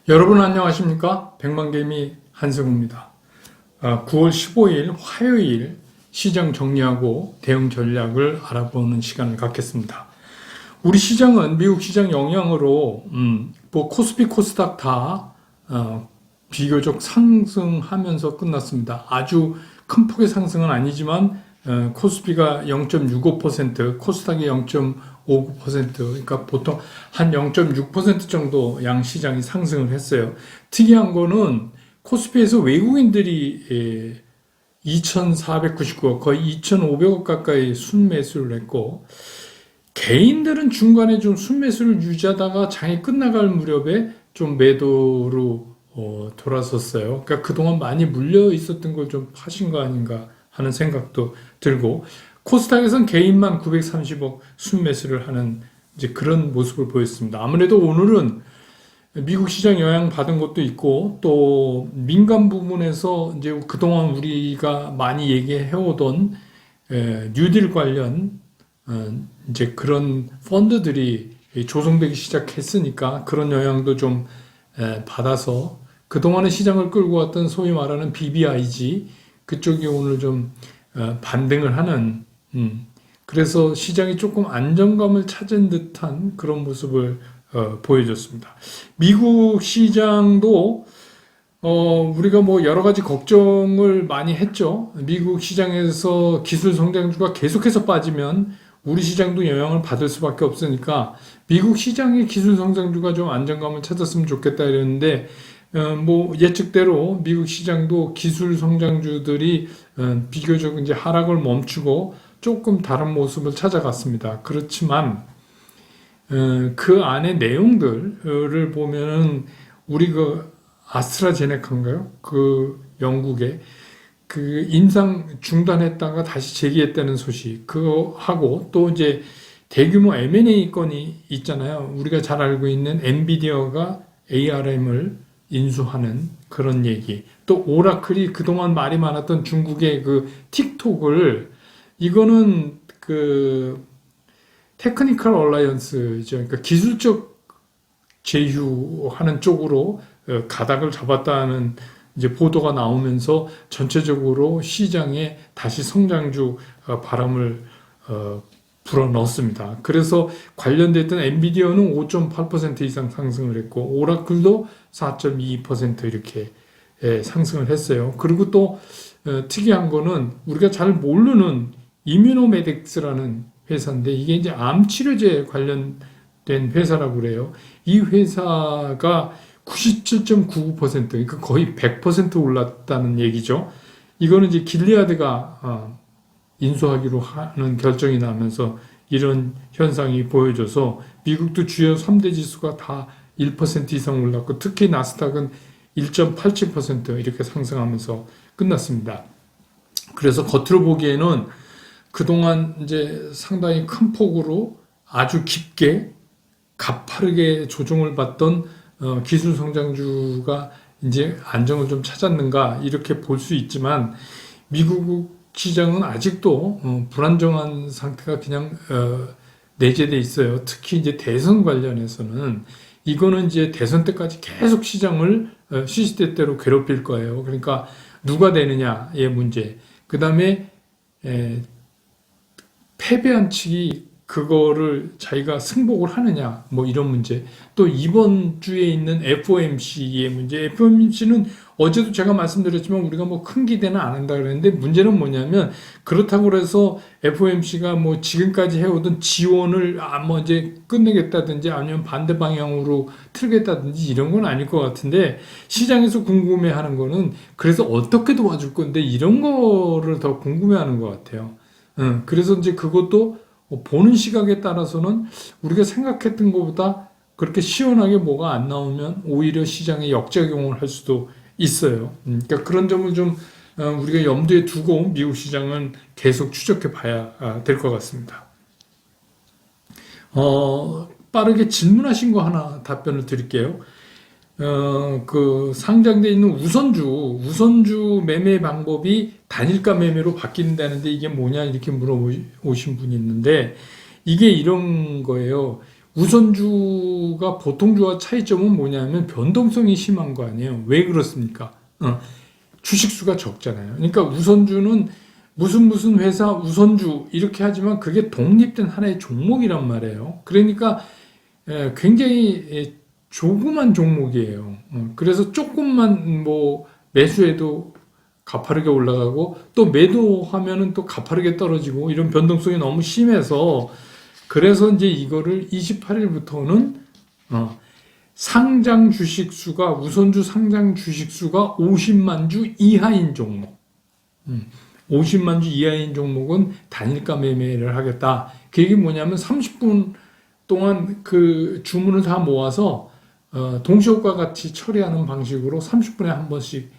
여러분 안녕하십니까? 백만개미 한승우입니다. 9월 15일 화요일 시장 정리하고 대응 전략을 알아보는 시간을 갖겠습니다. 우리 시장은 미국 시장 영향으로 뭐 코스피, 코스닥 다 비교적 상승하면서 끝났습니다. 아주 큰 폭의 상승은 아니지만 코스피가 0.65%, 코스닥이 0.59%, 그러니까 보통 한 0.6% 정도 양 시장이 상승을 했어요. 특이한 거는 코스피에서 외국인들이 2,499억, 거의 2,500억 가까이 순매수를 했고, 개인들은 중간에 좀 순매수를 유지하다가 장이 끝나갈 무렵에 좀 매도로 돌아섰어요. 그러니까 그동안 많이 물려 있었던 걸 좀 파신 거 아닌가 하는 생각도 들고, 코스닥에서는 개인만 930억 순매수를 하는 이제 그런 모습을 보였습니다. 아무래도 오늘은 미국 시장 영향 받은 것도 있고, 또 민간 부분에서 이제 그동안 우리가 많이 얘기해오던 뉴딜 관련 이제 그런 펀드들이 조성되기 시작했으니까 그런 영향도 좀 받아서 그동안의 시장을 끌고 왔던 소위 말하는 BBIG 그쪽이 오늘 좀 반등을 하는 그래서 시장이 조금 안정감을 찾은 듯한 그런 모습을 보여줬습니다. 미국 시장도 우리가 뭐 여러 가지 걱정을 많이 했죠. 미국 시장에서 기술 성장주가 계속해서 빠지면 우리 시장도 영향을 받을 수밖에 없으니까 미국 시장의 기술 성장주가 좀 안정감을 찾았으면 좋겠다 이랬는데 뭐 예측대로 미국 시장도 기술 성장주들이 비교적 이제 하락을 멈추고 조금 다른 모습을 찾아갔습니다. 그렇지만 그 안에 내용들을 보면은 우리 그 아스트라제네카인가요? 그 영국의 그 임상 중단했다가 다시 재개했다는 소식 그거 하고 또 이제 대규모 M&A 건이 있잖아요. 우리가 잘 알고 있는 엔비디아가 ARM을 인수하는 그런 얘기. 또 오라클이 그동안 말이 많았던 중국의 그 틱톡을 이거는 그 테크니컬 얼라이언스죠. 그러니까 기술적 제휴하는 쪽으로 가닥을 잡았다는 이제 보도가 나오면서 전체적으로 시장에 다시 성장주 바람을 불어넣습니다. 그래서 관련됐던 엔비디아는 5.8% 이상 상승을 했고 오라클도 4.22% 이렇게 상승을 했어요. 그리고 또 특이한 거는 우리가 잘 모르는 이뮤노메딕스라는 회사인데 이게 이제 암 치료제 관련된 회사라고 그래요. 이 회사가 97.99% 그러니까 거의 100% 올랐다는 얘기죠. 이거는 이제 길리아드가 인수하기로 하는 결정이 나면서 이런 현상이 보여져서 미국도 주요 3대 지수가 다 1% 이상 올랐고 특히 나스닥은 1.87% 이렇게 상승하면서 끝났습니다. 그래서 겉으로 보기에는 그동안 이제 상당히 큰 폭으로 아주 깊게 가파르게 조정을 받던 기술 성장주가 이제 안정을 좀 찾았는가 이렇게 볼 수 있지만 미국 시장은 아직도 불안정한 상태가 그냥 내재돼 있어요. 특히 이제 대선 관련해서는 이거는 이제 대선 때까지 계속 시장을 시시때때로 괴롭힐 거예요. 그러니까 누가 되느냐의 문제. 그 다음에 패배한 측이 그거를 자기가 승복을 하느냐 뭐 이런 문제 또 이번 주에 있는 FOMC의 문제 FOMC는 어제도 제가 말씀드렸지만 우리가 뭐 큰 기대는 안 한다 그랬는데 문제는 뭐냐면 그렇다고 해서 FOMC가 뭐 지금까지 해오던 지원을 뭐 이제 끝내겠다든지 아니면 반대 방향으로 틀겠다든지 이런 건 아닐 것 같은데 시장에서 궁금해하는 거는 그래서 어떻게 도와줄 건데 이런 거를 더 궁금해하는 것 같아요. 그래서 이제 그것도 보는 시각에 따라서는 우리가 생각했던 것보다 그렇게 시원하게 뭐가 안 나오면 오히려 시장에 역작용을 할 수도 있어요. 그러니까 그런 점을 좀 우리가 염두에 두고 미국 시장은 계속 추적해 봐야 될 것 같습니다. 빠르게 질문하신 거 하나 답변을 드릴게요. 그 상장돼 있는 우선주 매매 방법이 단일가 매매로 바뀐다는데 이게 뭐냐 이렇게 물어보신 분이 있는데 이게 이런 거예요. 우선주가 보통주와 차이점은 뭐냐면 변동성이 심한 거 아니에요. 왜 그렇습니까? 주식수가 적잖아요. 그러니까 우선주는 무슨 회사 우선주 이렇게 하지만 그게 독립된 하나의 종목이란 말이에요. 그러니까 굉장히 조그만 종목이에요. 그래서 조금만 뭐 매수해도 가파르게 올라가고 또 매도하면은 또 가파르게 떨어지고 이런 변동성이 너무 심해서 그래서 이제 이거를 28일부터는 상장 주식 수가 우선주 상장 주식 수가 50만 주 이하인 종목, 50만 주 이하인 종목은 단일가 매매를 하겠다. 그 얘기 뭐냐면 30분 동안 그 주문을 다 모아서 동시효과 같이 처리하는 방식으로 30분에 한 번씩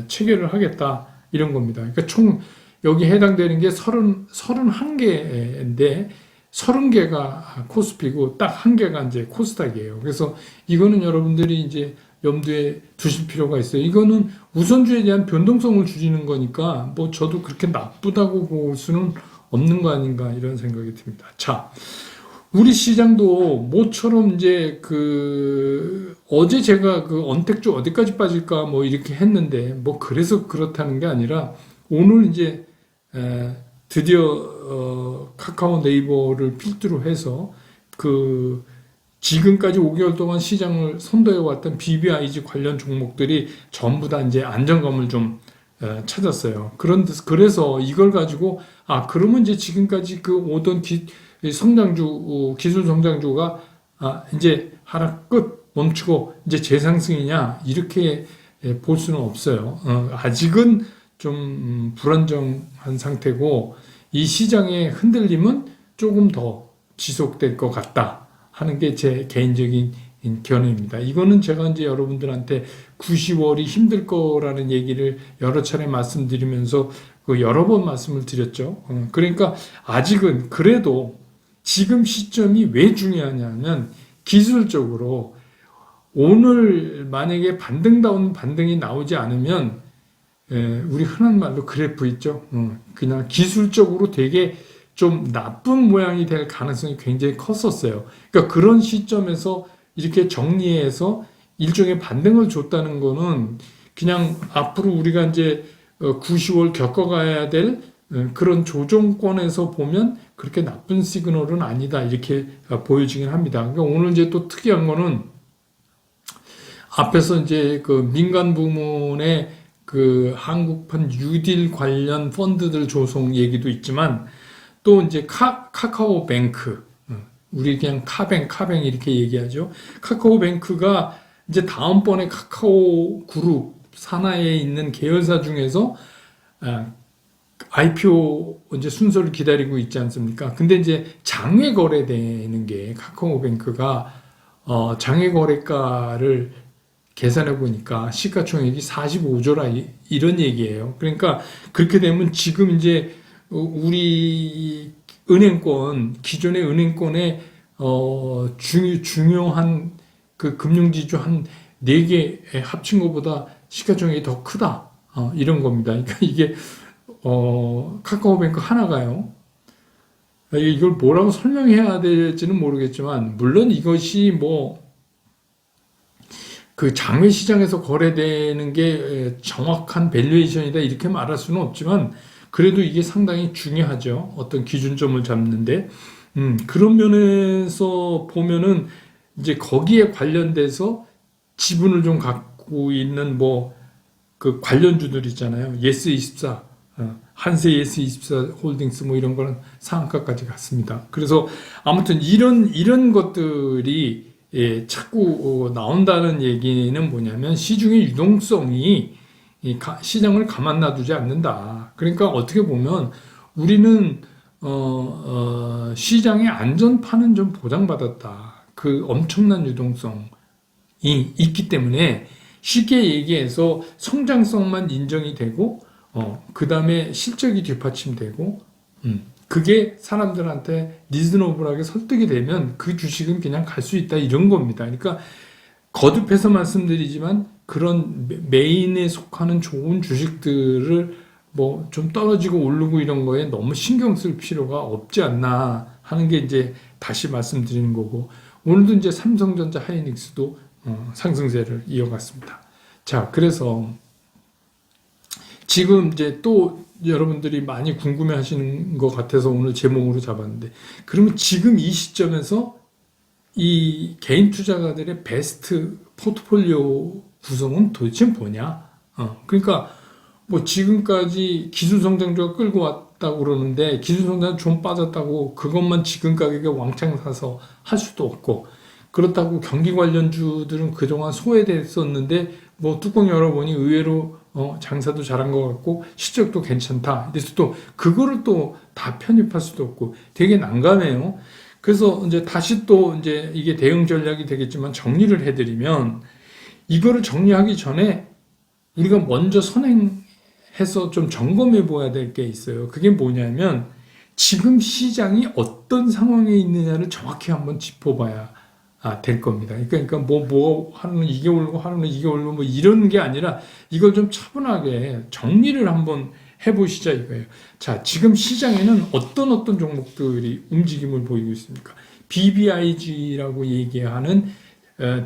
체결을 하겠다 이런 겁니다. 그러니까 총 여기 해당되는 게 31개인데 30개가 코스피고 딱 한 개가 이제 코스닥이에요. 그래서 이거는 여러분들이 이제 염두에 두실 필요가 있어요. 이거는 우선주에 대한 변동성을 줄이는 거니까 뭐 저도 그렇게 나쁘다고 볼 수는 없는 거 아닌가 이런 생각이 듭니다. 자, 우리 시장도 모처럼 이제 어제 제가 언택트 어디까지 빠질까 뭐 이렇게 했는데 뭐 그래서 그렇다는 게 아니라 오늘 이제 드디어 카카오 네이버를 필두로 해서 지금까지 5개월 동안 시장을 선도해 왔던 BBIG 관련 종목들이 전부 다 이제 안정감을 좀 찾았어요. 그래서 이걸 가지고 그러면 이제 지금까지 오던 성장주 기술 성장주가 이제 하락 끝 멈추고 이제 재상승이냐 이렇게 볼 수는 없어요. 아직은 좀 불안정한 상태고 이 시장의 흔들림은 조금 더 지속될 것 같다 하는 게 제 개인적인 견해입니다. 이거는 제가 이제 여러분들한테 9, 10월이 힘들 거라는 얘기를 여러 차례 말씀드리면서 여러 번 말씀을 드렸죠. 그러니까 아직은 그래도 지금 시점이 왜 중요하냐면 기술적으로 오늘 만약에 반등다운 반등이 나오지 않으면 우리 흔한 말로 그래프 있죠. 그냥 기술적으로 되게 좀 나쁜 모양이 될 가능성이 굉장히 컸었어요. 그러니까 그런 시점에서 이렇게 정리해서 일종의 반등을 줬다는 거는 그냥 앞으로 우리가 이제 9, 10월 겪어가야 될 그런 조정권에서 보면 그렇게 나쁜 시그널은 아니다 이렇게 보여지긴 합니다. 그러니까 오늘 이제 또 특이한 거는 앞에서 이제 민간 부문의 한국판 뉴딜 관련 펀드들 조성 얘기도 있지만 또 이제 카카오뱅크 우리 그냥 카뱅 이렇게 얘기하죠. 카카오뱅크가 이제 다음번에 카카오 그룹 산하에 있는 계열사 중에서 IPO 이제 순서를 기다리고 있지 않습니까? 근데 이제 장외 거래되는 게 카카오뱅크가 장외 거래가를 계산해 보니까 시가총액이 45조라 이런 얘기예요. 그러니까 그렇게 되면 지금 이제 우리 은행권 기존의 은행권의 중요한 금융지주 한 4개 합친 것보다 시가총액이 더 크다 이런 겁니다. 그러니까 이게 카카오뱅크 하나가요. 이걸 뭐라고 설명해야 될지는 모르겠지만 물론 이것이 장외 시장에서 거래되는 게 정확한 밸류에이션이다 이렇게 말할 수는 없지만 그래도 이게 상당히 중요하죠. 어떤 기준점을 잡는데 그런 면에서 보면은 이제 거기에 관련돼서 지분을 좀 갖고 있는 관련주들 있잖아요. 예스24, 한세 예스24 홀딩스 이런 거는 상한가까지 갔습니다. 그래서 아무튼 이런 것들이 자꾸 나온다는 얘기는 뭐냐면 시중의 유동성이 시장을 가만 놔두지 않는다. 그러니까 어떻게 보면 우리는 시장의 안전판은 좀 보장받았다. 엄청난 유동성이 있기 때문에 쉽게 얘기해서 성장성만 인정이 되고 그 다음에 실적이 뒷받침되고 그게 사람들한테 리즈너블하게 설득이 되면 그 주식은 그냥 갈 수 있다 이런 겁니다. 그러니까 거듭해서 말씀드리지만 그런 메인에 속하는 좋은 주식들을 좀 떨어지고 오르고 이런 거에 너무 신경 쓸 필요가 없지 않나 하는 게 이제 다시 말씀드리는 거고 오늘도 이제 삼성전자, 하이닉스도 상승세를 이어갔습니다. 자, 그래서 지금 이제 또 여러분들이 많이 궁금해 하시는 것 같아서 오늘 제목으로 잡았는데, 그러면 지금 이 시점에서 이 개인 투자가들의 베스트 포트폴리오 구성은 도대체 뭐냐? 그러니까 뭐 지금까지 기술 성장주가 끌고 왔다고 그러는데 기술 성장 좀 빠졌다고 그것만 지금 가격에 왕창 사서 할 수도 없고, 그렇다고 경기 관련주들은 그동안 소외됐었는데 뭐 뚜껑 열어보니 의외로 장사도 잘한 것 같고 실적도 괜찮다. 그래서 또 그거를 또 다 편입할 수도 없고 되게 난감해요. 그래서 이제 다시 또 이제 이게 대응 전략이 되겠지만 정리를 해드리면, 이거를 정리하기 전에 우리가 먼저 선행해서 좀 점검해 보아야 될 게 있어요. 그게 뭐냐면 지금 시장이 어떤 상황에 있느냐를 정확히 한번 짚어봐야 될 겁니다. 그러니까 뭐 하루는 이게 올고 하루는 이게 올고 뭐 이런 게 아니라 이걸 좀 차분하게 정리를 한번 해보시자 이거예요. 자, 지금 시장에는 어떤 종목들이 움직임을 보이고 있습니까? BBIG라고 얘기하는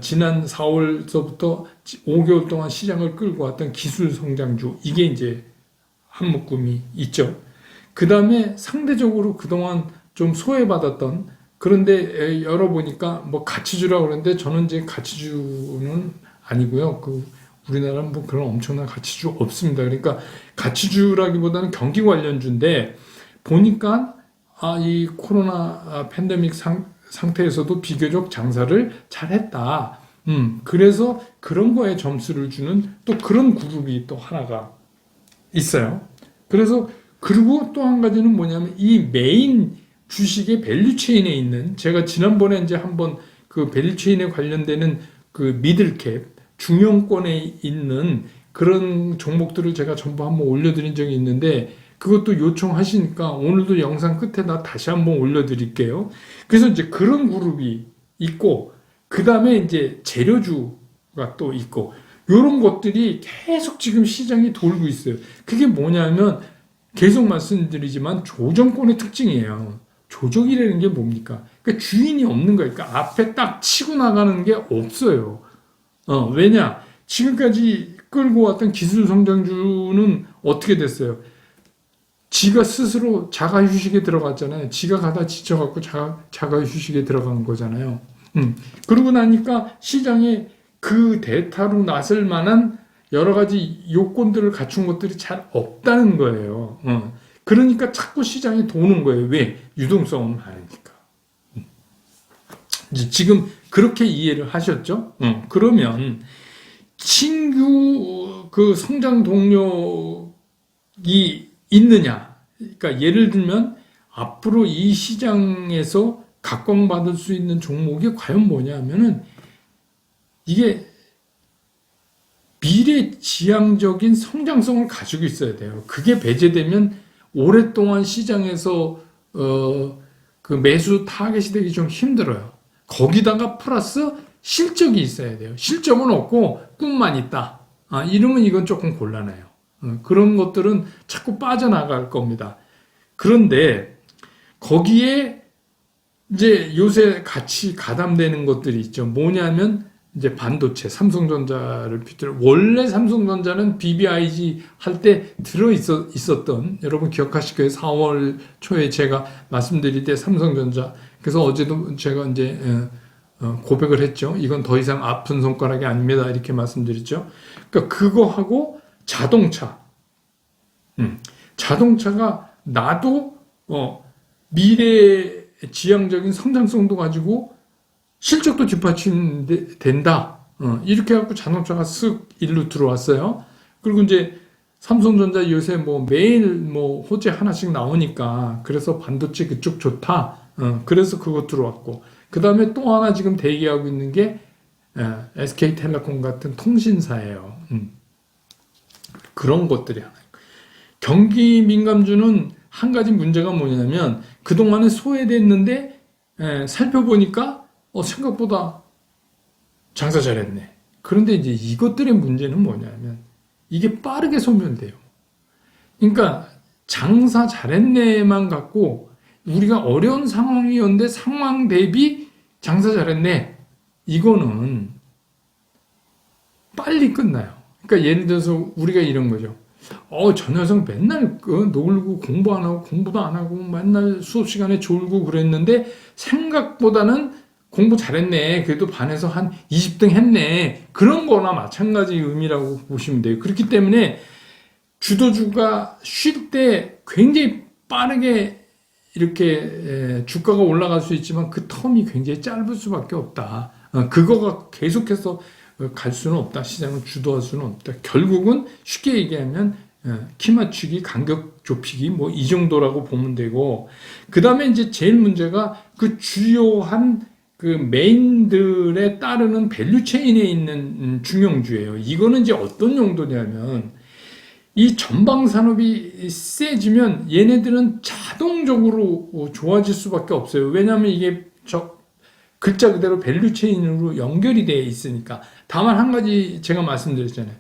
지난 4월서부터 5개월 동안 시장을 끌고 왔던 기술 성장주, 이게 이제 한 묶음이 있죠. 그 다음에 상대적으로 그동안 좀 소외받았던, 그런데 열어보니까 뭐 가치주라고 그러는데 저는 이제 가치주는 아니고요. 우리나라는 뭐 그런 엄청난 가치주 없습니다. 그러니까 가치주라기보다는 경기 관련주인데 보니까 이 코로나 팬데믹 상태에서도 비교적 장사를 잘했다. 그래서 그런 거에 점수를 주는 또 그런 그룹이 또 하나가 있어요. 그래서 그리고 또 한 가지는 뭐냐면 이 메인 주식의 밸류체인에 있는, 제가 지난번에 이제 한번 그 밸류체인에 관련되는 그 미들캡 중형권에 있는 그런 종목들을 제가 전부 한번 올려드린 적이 있는데, 그것도 요청하시니까 오늘도 영상 끝에다 다시 한번 올려드릴게요. 그래서 이제 그런 그룹이 있고, 그 다음에 이제 재료주가 또 있고, 이런 것들이 계속 지금 시장이 돌고 있어요. 그게 뭐냐면 계속 말씀드리지만 조정권의 특징이에요. 조정이라는 게 뭡니까? 그러니까 주인이 없는 거예요. 그러니까 앞에 딱 치고 나가는 게 없어요. 왜냐? 지금까지 끌고 왔던 기술 성장주는 어떻게 됐어요? 지가 스스로 자가 휴식에 들어갔잖아요. 지가 가다 지쳐갖고 자가 휴식에 들어간 거잖아요. 그러고 나니까 시장에 그 대타로 나설 만한 여러 가지 요건들을 갖춘 것들이 잘 없다는 거예요. 그러니까 자꾸 시장이 도는 거예요. 왜? 유동성은 많으니까. 이제 지금 그렇게 이해를 하셨죠? 그러면 신규 그 성장 동력이 있느냐? 그러니까 예를 들면 앞으로 이 시장에서 각광받을 수 있는 종목이 과연 뭐냐면은 이게 미래지향적인 성장성을 가지고 있어야 돼요. 그게 배제되면 오랫동안 시장에서 그 매수 타겟이 되기 좀 힘들어요. 거기다가 플러스 실적이 있어야 돼요. 실적은 없고 꿈만 있다. 이러면 이건 조금 곤란해요. 그런 것들은 자꾸 빠져나갈 겁니다. 그런데 거기에 이제 요새 같이 가담되는 것들이 있죠. 뭐냐면 이제 반도체, 삼성전자를 비롯해, 원래 삼성전자는 BBIG 할 때 있었던, 여러분 기억하실 거예요. 4월 초에 제가 말씀드릴 때 삼성전자, 그래서 어제도 제가 이제 고백을 했죠. 이건 더 이상 아픈 손가락이 아닙니다. 이렇게 말씀드렸죠. 그러니까 그거하고 자동차, 자동차가 나도 미래 지향적인 성장성도 가지고 실적도 뒷받침된다. 이렇게 해갖고 자동차가 쓱 일로 들어왔어요. 그리고 이제 삼성전자 요새 뭐 매일 뭐 호재 하나씩 나오니까 그래서 반도체 그쪽 좋다. 그래서 그거 들어왔고, 그 다음에 또 하나 지금 대기하고 있는 게 SK텔레콤 같은 통신사예요. 그런 것들이 하나. 경기 민감주는 한 가지 문제가 뭐냐면 그동안에 소외됐는데 살펴보니까 생각보다 장사 잘했네. 그런데 이제 이것들의 문제는 뭐냐면 이게 빠르게 소멸돼요. 그러니까 장사 잘했네만 갖고 우리가 어려운 상황이었는데 상황 대비 장사 잘했네. 이거는 빨리 끝나요. 그러니까 예를 들어서 우리가 이런 거죠. 저 녀석 맨날 놀고 공부 안 하고 공부도 안 하고 맨날 수업 시간에 졸고 그랬는데 생각보다는 공부 잘했네. 그래도 반에서 한 20등 했네. 그런 거나 마찬가지 의미라고 보시면 돼요. 그렇기 때문에 주도주가 쉴 때 굉장히 빠르게 이렇게 주가가 올라갈 수 있지만 그 텀이 굉장히 짧을 수밖에 없다. 그거가 계속해서 갈 수는 없다. 시장을 주도할 수는 없다. 결국은 쉽게 얘기하면 키 맞추기, 간격 좁히기 뭐 이 정도라고 보면 되고, 그 다음에 이제 제일 문제가 그 주요한 그 메인들에 따르는 밸류 체인에 있는 중형주예요. 이거는 이제 어떤 용도냐면 이 전방 산업이 세지면 얘네들은 자동적으로 좋아질 수밖에 없어요. 왜냐하면 이게 글자 그대로 밸류 체인으로 연결이 되어 있으니까. 다만 한 가지 제가 말씀드렸잖아요.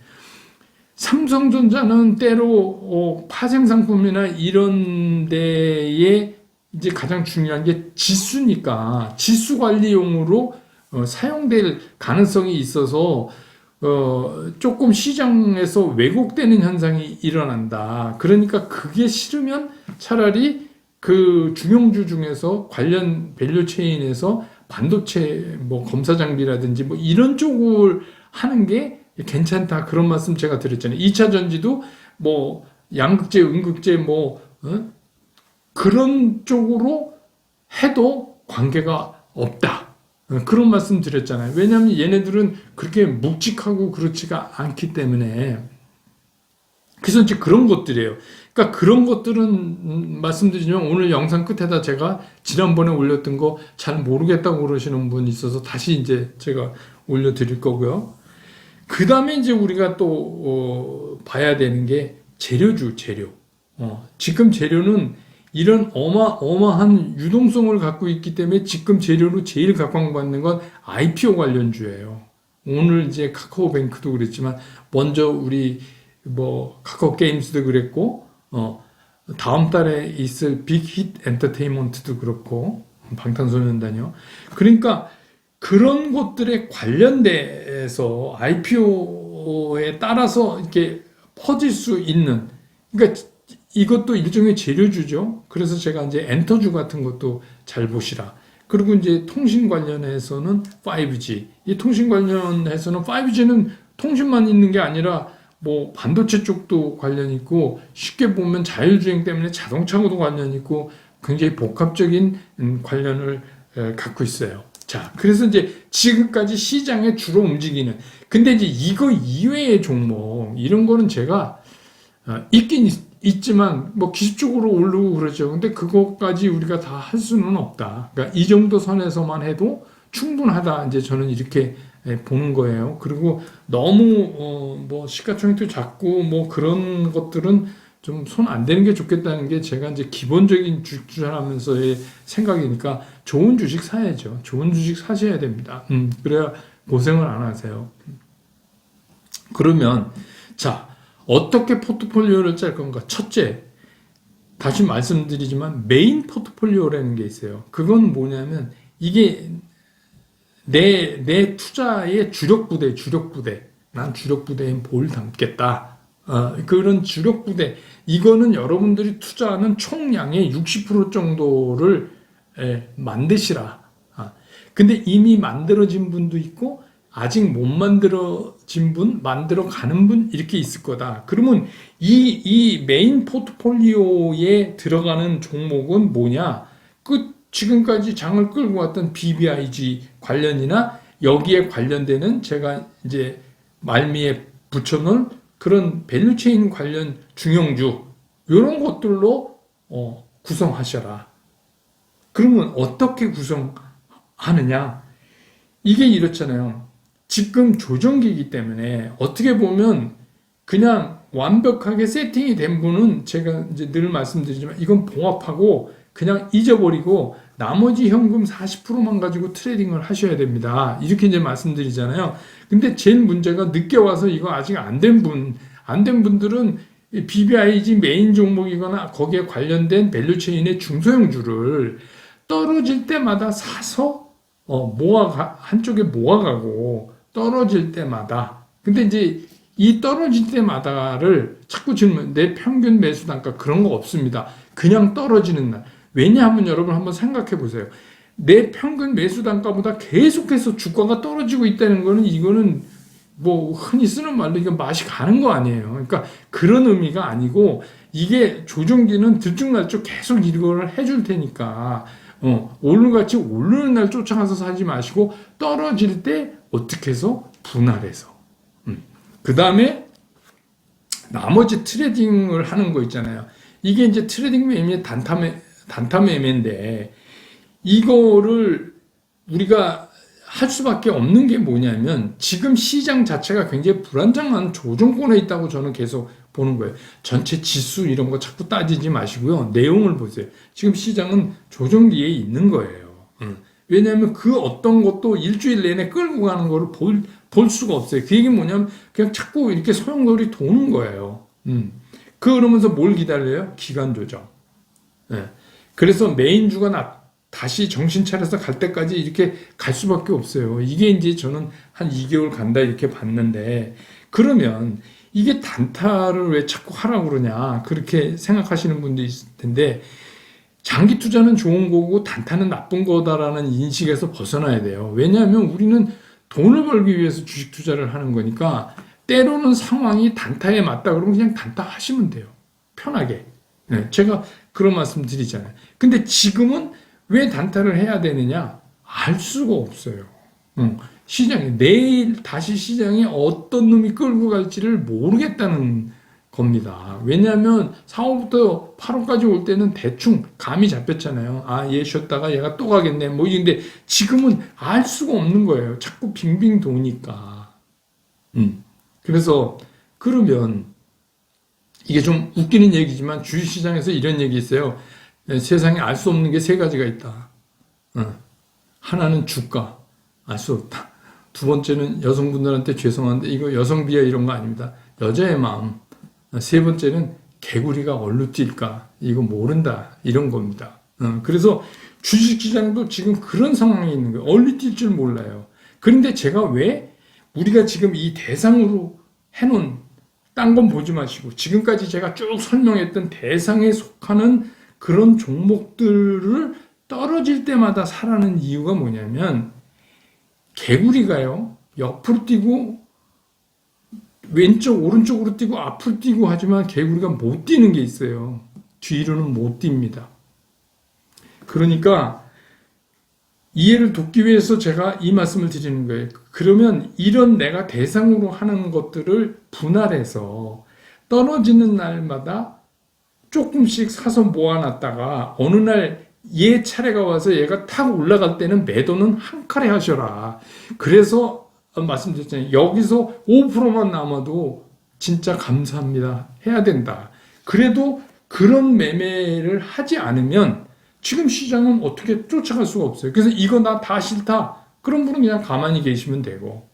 삼성전자는 때로 파생 상품이나 이런 데에 이제 가장 중요한 게 지수니까 지수 관리용으로 사용될 가능성이 있어서 조금 시장에서 왜곡되는 현상이 일어난다. 그러니까 그게 싫으면 차라리 그 중형주 중에서 관련 밸류 체인에서 반도체 뭐 검사 장비라든지 뭐 이런 쪽을 하는 게 괜찮다. 그런 말씀 제가 드렸잖아요. 2차 전지도 뭐 양극재, 음극재 뭐 그런 쪽으로 해도 관계가 없다. 그런 말씀 드렸잖아요. 왜냐하면 얘네들은 그렇게 묵직하고 그렇지가 않기 때문에. 그래서 이제 그런 것들이에요. 그러니까 그런 것들은 말씀드리지만 오늘 영상 끝에다 제가 지난번에 올렸던 거 잘 모르겠다고 그러시는 분이 있어서 다시 이제 제가 올려드릴 거고요. 그 다음에 이제 우리가 또 봐야 되는 게 재료. 지금 재료는 이런 어마어마한 유동성을 갖고 있기 때문에 지금 재료로 제일 각광받는 건 IPO 관련주예요. 오늘 이제 카카오뱅크도 그랬지만 먼저 우리 뭐 카카오 게임즈도 그랬고 다음 달에 있을 빅히트 엔터테인먼트도 그렇고 방탄소년단이요. 그러니까 그런 것들에 관련돼서 IPO에 따라서 이렇게 퍼질 수 있는, 그러니까 이것도 일종의 재료주죠. 그래서 제가 이제 엔터주 같은 것도 잘 보시라. 그리고 이제 통신 관련해서는 5G. 이 통신 관련해서는 5G는 통신만 있는 게 아니라 뭐 반도체 쪽도 관련 있고, 쉽게 보면 자율주행 때문에 자동차하고도 관련 있고 굉장히 복합적인 관련을 갖고 있어요. 자, 그래서 이제 지금까지 시장에 주로 움직이는, 근데 이제 이거 이외의 종목 이런 거는 제가 있긴 있지만 뭐 기술적으로 오르고 그러죠. 근데 그것까지 우리가 다 할 수는 없다. 그러니까 이 정도 선에서만 해도 충분하다. 이제 저는 이렇게 보는 거예요. 그리고 너무 뭐 시가총액도 작고 뭐 그런 것들은 좀 손 안 대는 게 좋겠다는 게 제가 이제 기본적인 주식 투자하면서의 생각이니까 좋은 주식 사야죠. 좋은 주식 사셔야 됩니다. 그래야 고생을 안 하세요. 그러면 자, 어떻게 포트폴리오를 짤 건가? 첫째, 다시 말씀드리지만 메인 포트폴리오라는 게 있어요. 그건 뭐냐면 이게 내 투자의 주력 부대. 난 주력 부대에 뭘 담겠다. 그런 주력 부대. 이거는 여러분들이 투자하는 총량의 60% 정도를 만드시라. 근데 이미 만들어진 분도 있고 아직 못 만들어진 분, 만들어 가는 분 이렇게 있을 거다. 그러면 이 메인 포트폴리오에 들어가는 종목은 뭐냐? 지금까지 장을 끌고 왔던 BBIG 관련이나 여기에 관련되는 제가 이제 말미에 붙여놓은 그런 밸류체인 관련 중형주 이런 것들로 구성하셔라. 그러면 어떻게 구성하느냐? 이게 이렇잖아요. 지금 조정기이기 때문에 어떻게 보면 그냥 완벽하게 세팅이 된 분은 제가 이제 늘 말씀드리지만 이건 봉합하고 그냥 잊어버리고 나머지 현금 40%만 가지고 트레이딩을 하셔야 됩니다. 이렇게 이제 말씀드리잖아요. 근데 제일 문제가 늦게 와서 이거 아직 안 된 분들은 BBIG 메인 종목이거나 거기에 관련된 밸류체인의 중소형주를 떨어질 때마다 사서 한쪽에 모아가고 떨어질 때마다, 근데 이제 이 떨어질 때마다를 자꾸 질문, 내 평균 매수 단가 그런 거 없습니다. 그냥 떨어지는 날. 왜냐하면 여러분 한번 생각해 보세요. 내 평균 매수 단가보다 계속해서 주가가 떨어지고 있다는 거는 이거는 뭐 흔히 쓰는 말로 이거 맛이 가는 거 아니에요. 그러니까 그런 의미가 아니고 이게 조종기는 들쭉날쭉 계속 이걸 해줄 테니까 오늘같이 오르는 날 쫓아가서 사지 마시고 떨어질 때 어떻게 해서 분할해서 그 다음에 나머지 트레이딩을 하는 거 있잖아요. 이게 이제 트레이딩 매매 단타 매매인데 이거를 우리가 할 수밖에 없는 게 뭐냐면 지금 시장 자체가 굉장히 불안정한 조정권에 있다고 저는 계속 보는 거예요. 전체 지수 이런 거 자꾸 따지지 마시고요. 내용을 보세요. 지금 시장은 조정기에 있는 거예요. 왜냐하면 그 어떤 것도 일주일 내내 끌고 가는 거를 볼 수가 없어요. 그 얘기 뭐냐면 그냥 자꾸 이렇게 소용돌이 도는 거예요. 그러면서 뭘 기다려요? 기간 조정. 그래서 메인주가 다시 정신 차려서 갈 때까지 이렇게 갈 수밖에 없어요. 이게 이제 저는 한 2개월 간다 이렇게 봤는데 그러면 이게 단타를 왜 자꾸 하라고 그러냐 그렇게 생각하시는 분도 있을 텐데 장기 투자는 좋은 거고 단타는 나쁜 거다라는 인식에서 벗어나야 돼요. 왜냐하면 우리는 돈을 벌기 위해서 주식 투자를 하는 거니까 때로는 상황이 단타에 맞다 그러면 그냥 단타 하시면 돼요. 편하게. 제가 그런 말씀 드리잖아요. 근데 지금은 왜 단타를 해야 되느냐? 알 수가 없어요. 시장이 내일 다시 시장이 어떤 놈이 끌고 갈지를 모르겠다는 겁니다. 왜냐하면 4월부터 8월까지 올 때는 대충 감이 잡혔잖아요. 얘 쉬었다가 얘가 또 가겠네. 뭐 이런데 지금은 알 수가 없는 거예요. 자꾸 빙빙 도니까. 그래서 그러면 이게 좀 웃기는 얘기지만 주식시장에서 이런 얘기 있어요. 세상에 알 수 없는 게 세 가지가 있다. 하나는 주가, 알 수 없다. 두 번째는 여성분들한테 죄송한데 이거 여성 비하 이런 거 아닙니다. 여자의 마음. 세 번째는 개구리가 어디로 뛸까 이거 모른다 이런 겁니다. 그래서 주식시장도 지금 그런 상황이 있는 거예요. 어디 뛸 줄 몰라요. 그런데 제가 왜 우리가 지금 이 대상으로 해놓은 딴 건 보지 마시고 지금까지 제가 쭉 설명했던 대상에 속하는 그런 종목들을 떨어질 때마다 사라는 이유가 뭐냐면 개구리가요 옆으로 뛰고 왼쪽 오른쪽으로 뛰고 앞으로 뛰고 하지만 개구리가 못 뛰는 게 있어요. 뒤로는 못 뜁니다. 그러니까 이해를 돕기 위해서 제가 이 말씀을 드리는 거예요. 그러면 이런 내가 대상으로 하는 것들을 분할해서 떨어지는 날마다 조금씩 사서 모아놨다가 어느 날 얘 차례가 와서 얘가 탁 올라갈 때는 매도는 한 칼에 하셔라. 그래서 말씀드렸잖아요. 여기서 5%만 남아도 진짜 감사합니다. 해야 된다. 그래도 그런 매매를 하지 않으면 지금 시장은 어떻게 쫓아갈 수가 없어요. 그래서 이거 나 다 싫다. 그런 분은 그냥 가만히 계시면 되고.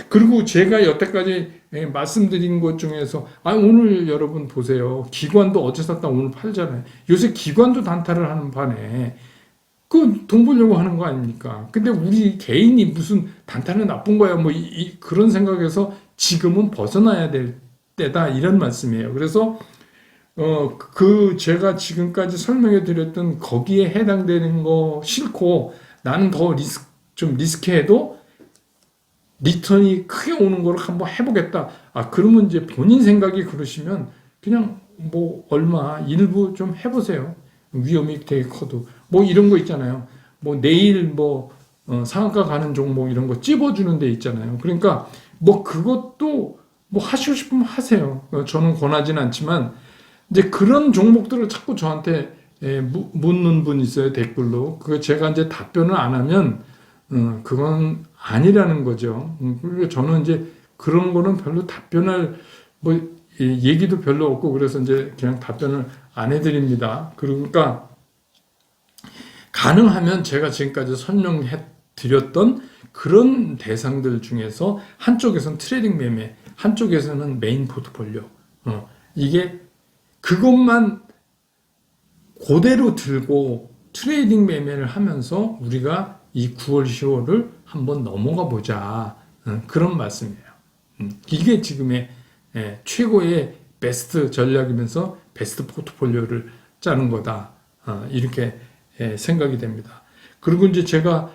그리고 제가 여태까지 말씀드린 것 중에서 오늘 여러분 보세요. 기관도 어제 샀다 오늘 팔잖아요. 요새 기관도 단타를 하는 판에 그 돈 벌려고 하는 거 아닙니까? 근데 우리 개인이 무슨 단타는 나쁜 거야 뭐 그런 생각에서 지금은 벗어나야 될 때다 이런 말씀이에요. 그래서 제가 지금까지 설명해 드렸던 거기에 해당되는 거 싫고 나는 더 좀 리스크해도 리턴이 크게 오는 거를 한번 해보겠다. 그러면 이제 본인 생각이 그러시면 그냥 뭐 얼마 일부 좀 해보세요. 위험이 되게 커도 뭐 이런 거 있잖아요. 뭐 내일 뭐 상한가 가는 종목 이런 거 찝어주는 데 있잖아요. 그러니까 뭐 그것도 뭐 하시고 싶으면 하세요. 저는 권하지는 않지만 이제 그런 종목들을 자꾸 저한테 묻는 분 있어요. 댓글로. 그거 제가 이제 답변을 안 하면 그건 아니라는 거죠. 그리고 저는 이제 그런 거는 별로 답변할 뭐 얘기도 별로 없고 그래서 이제 그냥 답변을 안 해드립니다. 그러니까 가능하면 제가 지금까지 설명해 드렸던 그런 대상들 중에서 한쪽에서는 트레이딩 매매, 한쪽에서는 메인 포트폴리오. 이게 그것만 그대로 들고 트레이딩 매매를 하면서 우리가 이 9월, 10월을 한번 넘어가 보자. 그런 말씀이에요. 이게 지금의 최고의 베스트 전략이면서 베스트 포트폴리오를 짜는 거다. 이렇게 생각이 됩니다. 그리고 이제 제가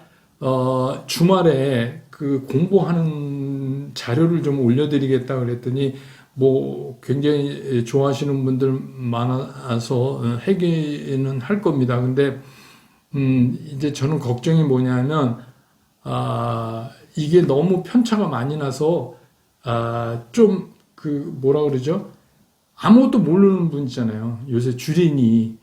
주말에 그 공부하는 자료를 좀 올려드리겠다 그랬더니 뭐 굉장히 좋아하시는 분들 많아서 하기는 할 겁니다. 근데 이제 저는 걱정이 뭐냐면 이게 너무 편차가 많이 나서 좀 그 뭐라 그러죠? 아무것도 모르는 분 있잖아요. 요새 주린이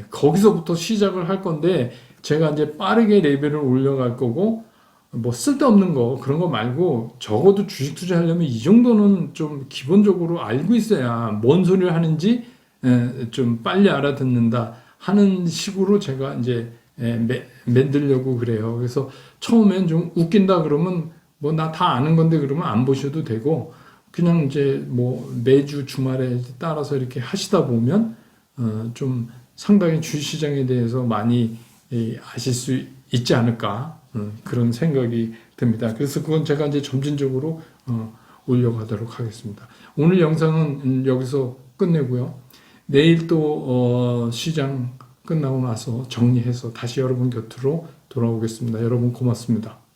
거기서부터 시작을 할 건데 제가 이제 빠르게 레벨을 올려갈 거고 뭐 쓸데없는 거 그런 거 말고 적어도 주식 투자하려면 이 정도는 좀 기본적으로 알고 있어야 뭔 소리를 하는지 좀 빨리 알아듣는다 하는 식으로 제가 이제 만들려고 그래요. 그래서 처음엔 좀 웃긴다 그러면 뭐 나 다 아는 건데 그러면 안 보셔도 되고 그냥 이제 뭐 매주 주말에 따라서 이렇게 하시다 보면 좀 상당히 주식시장에 대해서 많이 아실 수 있지 않을까 그런 생각이 듭니다. 그래서 그건 제가 이제 점진적으로 올려가도록 하겠습니다. 오늘 영상은 여기서 끝내고요. 내일 또 시장 끝나고 나서 정리해서 다시 여러분 곁으로 돌아오겠습니다. 여러분 고맙습니다.